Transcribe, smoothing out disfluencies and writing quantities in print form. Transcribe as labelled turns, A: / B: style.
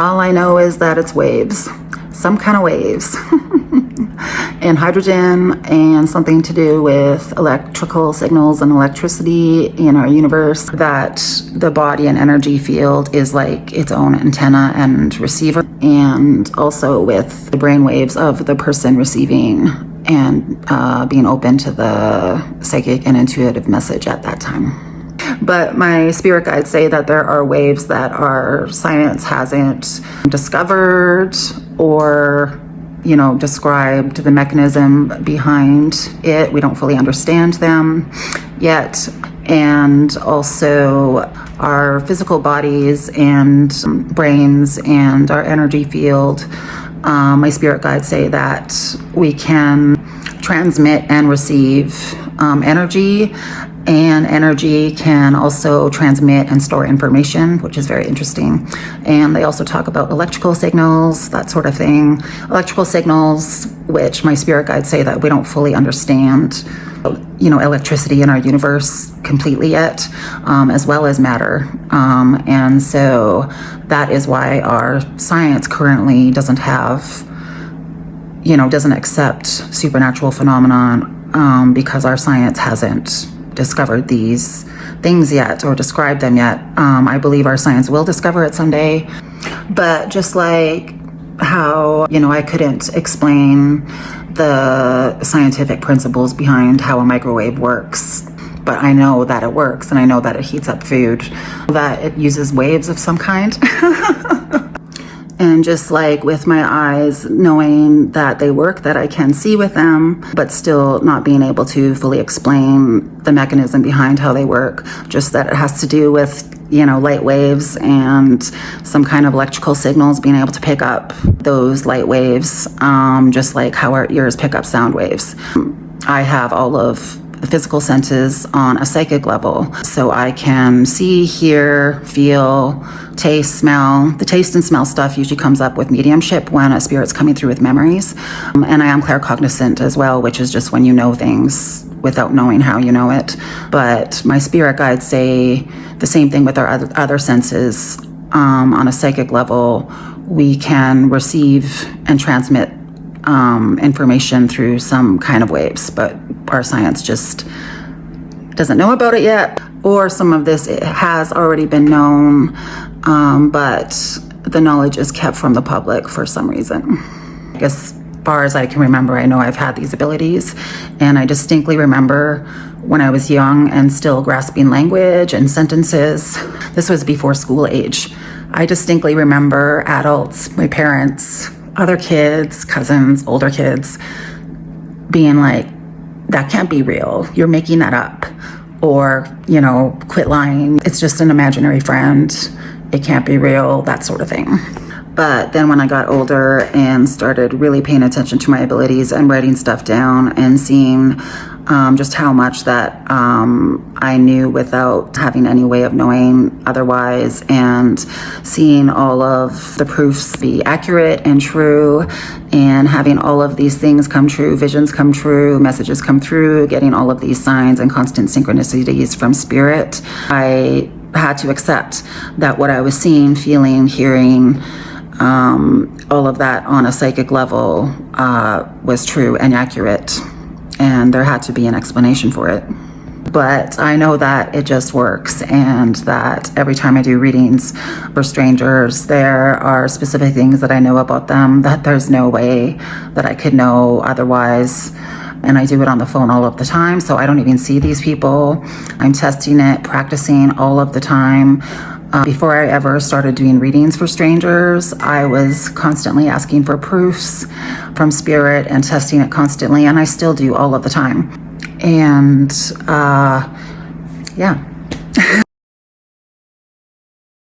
A: All I know is that it's waves, some kind of waves. And hydrogen, and something to do with electrical signals and electricity in our universe, that the body and energy field is like its own antenna and receiver, and also with the brain waves of the person receiving and being open to the psychic and intuitive message at that time. But my spirit guides say that there are waves that our science hasn't discovered or described the mechanism behind it. We don't fully understand them yet. And also our physical bodies and brains and our energy field. My spirit guides say that we can transmit and receive energy, and energy can also transmit and store information, which is very interesting. And they also talk about electrical signals, that sort of thing. Electrical signals, which my spirit guides say that we don't fully understand, electricity in our universe completely yet, as well as matter. And so that is why our science currently doesn't accept supernatural phenomenon, because our science hasn't discovered these things yet or described them yet. I believe our science will discover it someday. But just like how, I couldn't explain the scientific principles behind how a microwave works, but I know that it works, and I know that it heats up food, that it uses waves of some kind. And just like with my eyes, knowing that they work, that I can see with them, but still not being able to fully explain the mechanism behind how they work, just that it has to do with, light waves and some kind of electrical signals, being able to pick up those light waves, just like how our ears pick up sound waves. I have all of the physical senses on a psychic level, so I can see, hear, feel, taste, smell. The taste and smell stuff usually comes up with mediumship when a spirit's coming through with memories. And I am claircognizant as well, which is just when you know things without knowing how you know it. But my spirit guides say the same thing with our other senses. On a psychic level, we can receive and transmit information through some kind of waves, but our science just doesn't know about it yet, or some of this has already been known, but the knowledge is kept from the public for some reason. As far as I can remember, I know I've had these abilities, and I distinctly remember when I was young and still grasping language and sentences. This was before school age. I distinctly remember adults, my parents, other kids, cousins, older kids, being like, that can't be real. You're making that up. Or, quit lying. It's just an imaginary friend. It can't be real, that sort of thing. But then when I got older and started really paying attention to my abilities and writing stuff down and seeing just how much that I knew without having any way of knowing otherwise, and seeing all of the proofs be accurate and true, and having all of these things come true, visions come true, messages come through, getting all of these signs and constant synchronicities from spirit, I had to accept that what I was seeing, feeling, hearing, all of that on a psychic level was true and accurate, and there had to be an explanation for it. But I know that it just works, and that every time I do readings for strangers, there are specific things that I know about them that there's no way that I could know otherwise. And I do it on the phone all of the time, so I don't even see these people. I'm testing it, practicing all of the time. Before I ever started doing readings for strangers, I was constantly asking for proofs from spirit and testing it constantly, and I still do all of the time. And yeah.